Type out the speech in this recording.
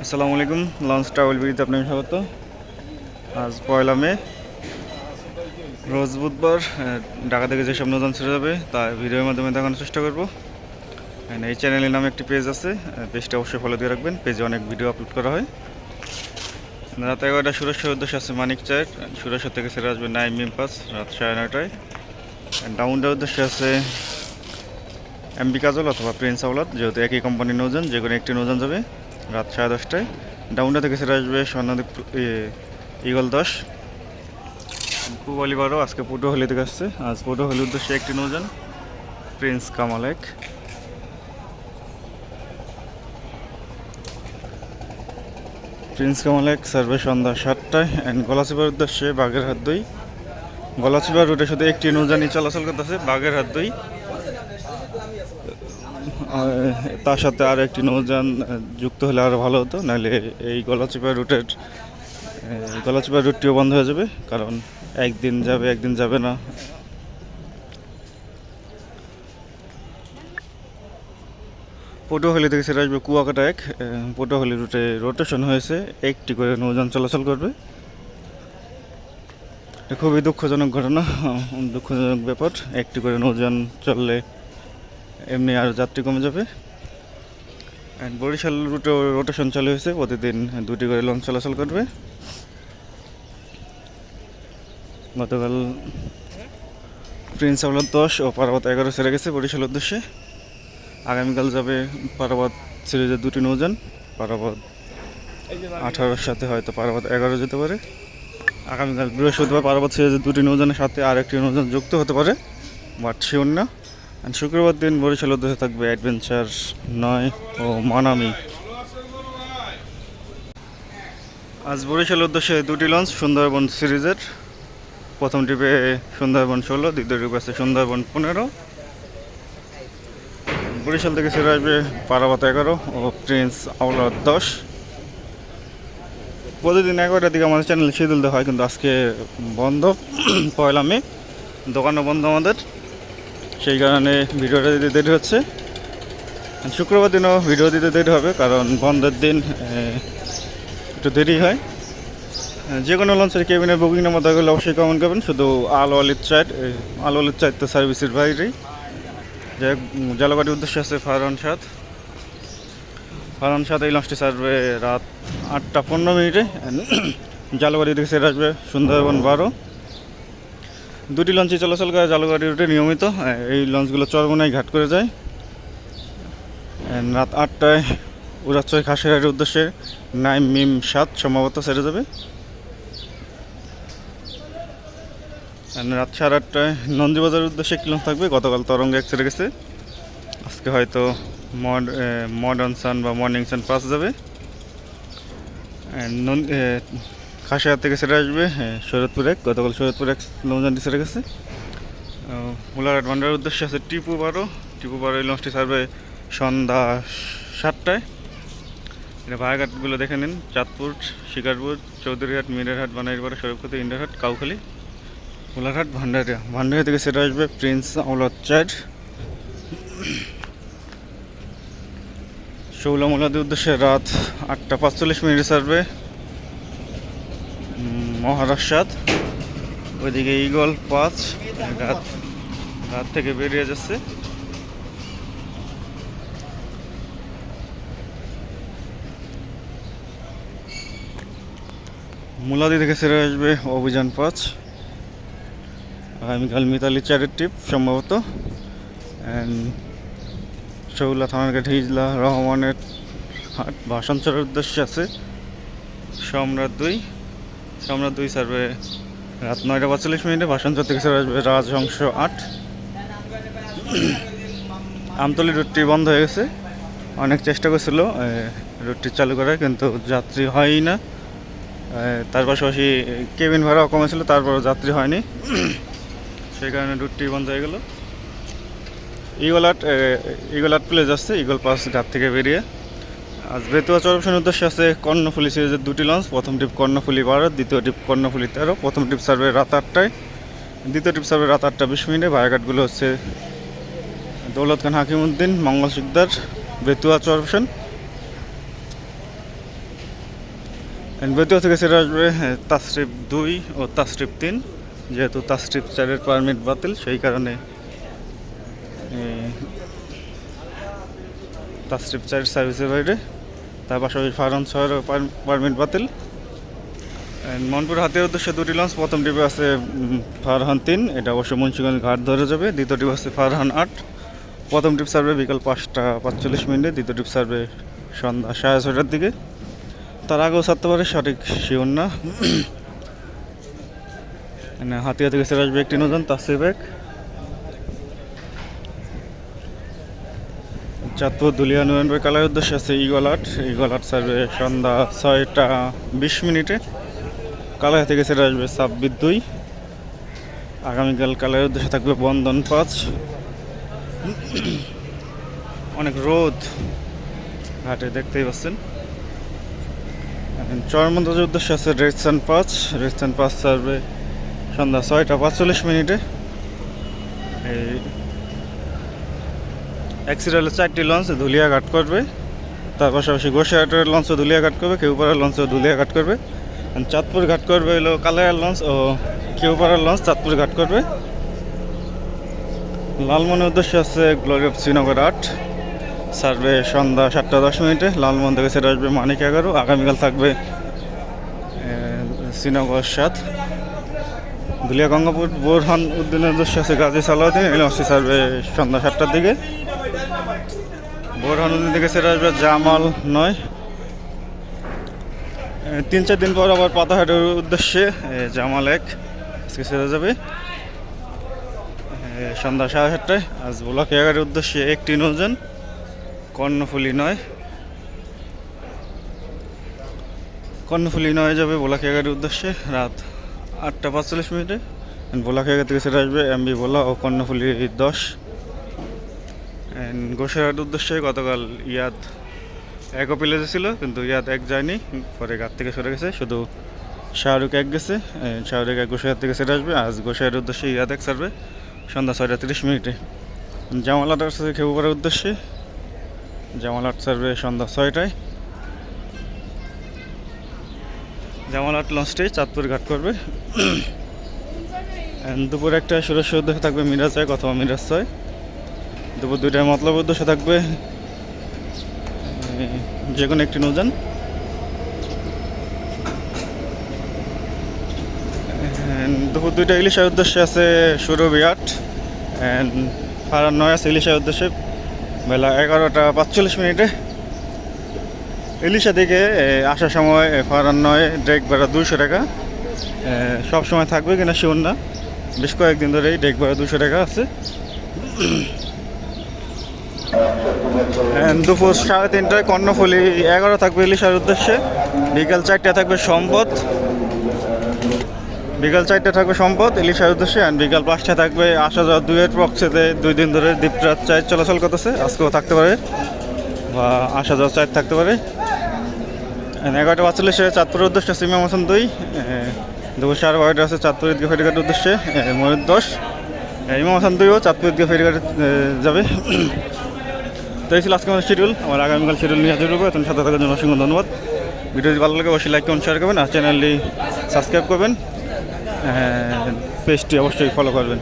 আসসালামু আলাইকুম। Launch travel বিডিতে আপনাকে স্বাগত। আজ 1 মে, রোজ বুধবার। ঢাকা থেকে যেসব নতুন ছেড়ে যাবে তা ভিডিওর মাধ্যমে দেখানোর চেষ্টা করব। এই চ্যানেলের নামে একটি পেজ আছে, পেজটা অবশ্যই ফলো দিয়ে রাখবেন। পেজে অনেক ভিডিও আপলোড করা হয়। রাত 11টা সুরেশ্বর উদ্দেশ্যে আছে মানিক চার, সুরেশ্বর থেকে ছেড়ে আসবে নাইম মিমপাস রাত 9:30টায়। ডাউনটার উদ্দেশ্যে আছে এমবি কাজল অথবা প্রিন্স আওলাদ, যেহেতু একই কোম্পানির নৌযান, যে কোনো একটি নৌযান যাবে রাত 10:30টায়। ডাউনটা থেকে ছেড়ে আসবে স্বর্ণদ্বীপ ইগল 10, পুবালি 12 আজকে পটুয়াখালী থেকে আসছে। আজ পটুয়াখালীর উদ্দেশ্যে একটি নৌযান Prince Kamal 1। Prince Kamal 1 survey সন্ধ্যা 7টায়। অ্যান্ড গলাচিপার উদ্দেশ্যে বাগেরহাট 2। গলাচিপার রুটে শুধু একটি নৌযানই চলাচল করতেছে, বাগেরহাট 2। তার সাথে আর একটি নৌযান যুক্ত হলে আরও ভালো হতো, নাহলে এই গলাচিপা রুটটিও বন্ধ হয়ে যাবে, কারণ একদিন যাবে একদিন যাবে না। পটুয়াখালী থেকে ছেড়ে আসবে কুয়াকাটা 1। পটুয়াখালী রুটে রোটেশন হয়েছে, একটি করে নৌযান চলাচল করবে। খুবই দুঃখজনক ঘটনা, দুঃখজনক ব্যাপার। একটি করে নৌযান চললে এমনি আর যাত্রী কমে যাবে। অ্যান্ড বরিশাল রুটেও রোটেশন চালু হয়েছে, প্রতিদিন 2টি করে লঞ্চ চলাচল করবে। গতকাল প্রিন্স আওলাদ 10 ও পারাবত 11 ছেড়ে গেছে বরিশাল উদ্দেশ্যে। আগামীকাল যাবে পারাবত সিরিজের 2টি নৌযান, পারাবত 18-র সাথে হয়তো পারাবত 11 যেতে পারে। আগামীকাল বৃহস্পতিবার পারাবত সিরিজের 2টি নৌযানের সাথে আরেকটি নৌযান যুক্ত হতে পারে, বাট শিওর না। শুক্রবার দিন বরিশাল উদ্দেশ্যে থাকবে অ্যাডভেঞ্চার 9 ও মানামি। আজ বরিশাল উদ্দেশ্যে 2টি লঞ্চ সুন্দরবন সিরিজের। প্রথম ট্রিপে সুন্দরবন 16, দ্বিতীয় ট্রিপে আছে সুন্দরবন 15। বরিশাল থেকে ছেড়ে আসবে পারাবত 11 ও প্রিন্স আওলাদ 10। প্রতিদিন 11টার দিকে আমাদের চ্যানেল শিডিউল দেওয়া হয়, কিন্তু আজকে বন্ধ। 1 মে, দোকানও বন্ধ আমাদের, সেই কারণে ভিডিওটা দিতে দেরি হচ্ছে। শুক্রবার দিনও ভিডিও দিতে দেরি হবে, কারণ বন্ধের দিন একটু দেরি হয়। যে কোনো লঞ্চের কেবিনের বুকিং নাম্বার থাকলে অবশ্যই কমেন্ট করবেন। শুধু আল ওয়ালিদ চাইট তো সার্ভিসের বাইরেই। যে জালগাড়ির উদ্দেশ্যে আছে ফারহান 7। এই লঞ্চটি ছাড়বে রাত 8টা 15 মিনিটে। জালগাড়ি থেকে ছেড়ে আসবে সুন্দরবন 12। 2টি লঞ্চই চলাচল করে জালগাড়ি রুটে নিয়মিত। এই লঞ্চগুলো চরমোনাই ঘাট করে যায়। রাত 8টায় উড়াচ্ছয় খাসিরহাটের উদ্দেশ্যে নাইম মিম 7 সম্ভবত ছেড়ে যাবে। রাত 8:30টায় নন্দীবাজারের উদ্দেশ্যে একটি লঞ্চ থাকবে। গতকাল তরঙ্গ 1 ছেড়ে গেছে, আজকে হয়তো মডার্ন সান বা মর্নিং সান পাস যাবে। খাসিরহাট থেকে ছেড়ে আসবে শরৎপুর 1। গতকাল শরৎপুর 1 নৌযানটি ছেড়ে গেছে। হুলারহাট ভান্ডারের উদ্দেশ্যে আছে টিপু 12। এই লঞ্চটি ছাড়বে সন্ধ্যা 7টায়। এটা ভাড়াঘাটগুলো দেখে নিন: চাঁদপুর, শিকারপুর, চৌধুরীহাট, মিরেরহাট, বানাইরপাড়া, শরীফখাতি, ইন্ডারহাট, কাউখালী, হুলারহাট, ভান্ডারিয়া থেকে সেটা আসবে প্রিন্স আওলাদ 4। শৌলা মোলাদের উদ্দেশ্যে রাত 8টা 45 মিনিটে ছাড়বে মহারাজ 7। ওইদিকে ইগল 5 রাত থেকে বেরিয়ে যাচ্ছে। মুলাদি থেকে ছেড়ে আসবে অভিযান 5। আগামীকাল মিতালি 4-এর ট্রিপ সম্ভবত। শৌলা থানারঘাট, হিজলা, রহমানের হাট, ভাষাঞ্চলের উদ্দেশ্যে আছে সম্রাট 2 ছাড়বে রাত 9টা 45 মিনিটে। ভাষাঞ্চল থেকে ছেড়ে আসবে রাজহংস 8। আমতলী রুটটি বন্ধ হয়ে গেছে, অনেক চেষ্টা করছিল রুটটি চালু করার, কিন্তু যাত্রী হয়ই না। তার পাশাপাশি কেবিন ভাড়াও কমেছিল, তারপরও যাত্রী হয়নি, সেই কারণে রুটটি বন্ধ হয়ে গেল। ইগলাট প্লেস আসছে ইগল পাস ঘাট থেকে বেরিয়ে। আজ বেতুয়া চরপশনের উদ্দেশ্যে আছে কর্ণফুলি সিরিজের 2টি লঞ্চ। প্রথম ট্রিপ কর্ণফুলি 12, দ্বিতীয় ট্রিপ কর্ণফুলি 13। প্রথম ট্রিপ ছাড়বে রাত 8টায়, দ্বিতীয় ট্রিপ ছাড়বে রাত 8টা 20 মিনিটে। ভাড়াঘাটগুলো হচ্ছে দৌলত খান, হাকিমউদ্দিন, মঙ্গল শিকদার, বেতুয়া চরপশন। বেতুয়া থেকে ছেড়ে আসবে তাসরিফ 2 ও তাসরিফ 3, যেহেতু তাসরিফ 4-এর পারমিট বাতিল সেই কারণে তাসরিফ 4 সার্ভিসের বাইরে। তার পাশাপাশি ফারহান 6-এর পারমিট বাতিল। মনপুর হাতের উদ্দেশ্যে 2টি লঞ্চ, প্রথম ট্রিপে আছে ফারহান 3, এটা অবশ্য মুন্সিগঞ্জ ঘাট ধরে যাবে। দ্বিতীয় ট্রিপ আছে ফারহান 8, প্রথম ট্রিপ সার্ভে বিকাল 5টা 45 মিনিটে, দ্বিতীয় ট্রিপ সার্ভে সন্ধ্যা 6:30টার দিকে। তার আগেও ছাড়তে পারে, সঠিক শিওর না। হাতিয়া থেকে ছেড়ে আসবে একটি নৌযান তাসরিফ 1। চাঁদপুর দুলিয়া নুরেনবার্গ কালার উদ্দেশ্যে আছে ইগল 8, ইগল 8 সার্ভে সন্ধ্যা 6টা 20 মিনিটে। কালার থেকে ছেড়ে আসবে সাব্বির 2। আগামীকাল কালার উদ্দেশ্যে থাকবে বন্ধন 5। অনেক রোদ ঘাটে, দেখতেই পাচ্ছেন। চরমন্দাজের উদ্দেশ্যে আছে রেডসান 5, রেডসান 5 সার্ভে সন্ধ্যা 6টা 45 মিনিটে। এই অ্যাক্সিডেন্টের 4টি লঞ্চ ধুলিয়া ঘাট করবে, তার পাশাপাশি গোসাইহাটের লঞ্চও ধুলিয়া ঘাট করবে, কেউপাড়ার লঞ্চও ধুলিয়া ঘাট করবে। চাঁদপুর ঘাট করবে হলো কালায়ার লঞ্চ ও কেউপাড়ার লঞ্চ চাঁদপুর ঘাট করবে। লালমনের উদ্দেশ্যে আছে গ্লোরি অফ শ্রীনগর 8, সার্ভে সন্ধ্যা 7টা 10 মিনিটে। লালমন থেকে ছেড়ে আসবে মানিক 11। আগামীকাল থাকবে শ্রীনগর 7। ধুলিয়া গঙ্গাপুর বোরহান উদ্দিনের উদ্দেশ্যে আছে গাজী সালাউদ্দিন, এই লঞ্চটি সার্ভে সন্ধ্যা 7টার দিকে। বোরহান উদ্দিন থেকে ছেড়ে আসবে জামাল 9। 3-4 দিন পর আবার পাতাহাটের উদ্দেশ্যে জামাল 1 আজকে ছেড়ে যাবে সন্ধ্যা 7:30টায়। আজ বোলাখিয়াঘাটের উদ্দেশ্যে একটি নৌযান কর্ণফুলী 9, কর্ণফুলী 9 যাবে বোলাখিয়াঘাটের উদ্দেশ্যে রাত 8টা 45 মিনিটে। বোলাখিয়াঘাট থেকে ছেড়ে আসবে এমবি ভোলা ও কর্ণফুলী 10। গোসাইহাটের উদ্দেশ্যে গতকাল ইয়াদ 1 প্লেজে ছিল, কিন্তু ইয়াদ 1 যায়নি, পরে ঘাট থেকে সরে গেছে, শুধু শাহরুখ 1 গেছে। শাহরুখ 1 গোসাইহাট থেকে ছেড়ে আসবে। আজ গোসাইহাটের উদ্দেশ্যে ইয়াদ 1 সার্ভে সন্ধ্যা 6টা 30 মিনিটে। জামাল 8 আছে খেপুপাড়ার উদ্দেশ্যে, জামাল 8 সার্ভে সন্ধ্যা 6টায়। জামাল 8 লঞ্চটি চাঁদপুর ঘাট করবে। দুপুর 1টায় সুরেশ্বর উদ্দেশ্যে থাকবে মিরাজ 1 অথবা মিরাজ 6। দুপুর 2টায় মতলব উদ্দেশ্যে থাকবে যে কোনো একটি নৌযান। দুপুর 2টায় ইলিশার উদ্দেশ্যে আছে সুরভি 8, ফারহান 9 আছে ইলিশার উদ্দেশ্যে বেলা 11টা 45 মিনিটে। ইলিশা থেকে আসার সময় ফারহান 9 ডেক ভাড়া 200 টাকা, সব সময় থাকবে কিনা শিওর না, বেশ কয়েকদিন ধরেই ডেক ভাড়া 200 টাকা আছে। দুপুর 3:30টায় কর্ণফুলী 11 থাকবে ইলিশার উদ্দেশ্যে। বিকাল 4টায় থাকবে সম্পদ, বিকাল 4টায় থাকবে সম্পদ ইলিশার উদ্দেশ্যে। বিকাল 5টায় থাকবে আসা যাওয়া 2-এর প্রক্সেতে 2 দিন ধরে দীপরাত 4 চলাচল করতেছে, আজকেও থাকতে পারে বা আসা যাওয়া 4 থাকতে পারে। 11টা 45-এ চাঁদপুরের উদ্দেশ্যে ইমাম হাসান 2। দুপুর 12:30 আছে চাঁদপুর ঈদগাহ ফেরিঘাটের উদ্দেশ্যে ময়ূর 10। ইমাম হাসান 2ও চাঁদপুর ঈদগাহ ফেরিঘাটে যাবে। তো এই ছিল আজকে আমাদের শিডিউল। আমার আগামীকাল শিডিউল নিয়ে হাজির করবো। এখন সাথে থাকার জন্য অসংখ্য ধন্যবাদ। ভিডিওটি ভালো লাগে অবশ্যই লাইক কমেন্ট শেয়ার করবেন, আর চ্যানেলটি সাবস্ক্রাইব করবেন, পেজটি অবশ্যই ফলো করবেন।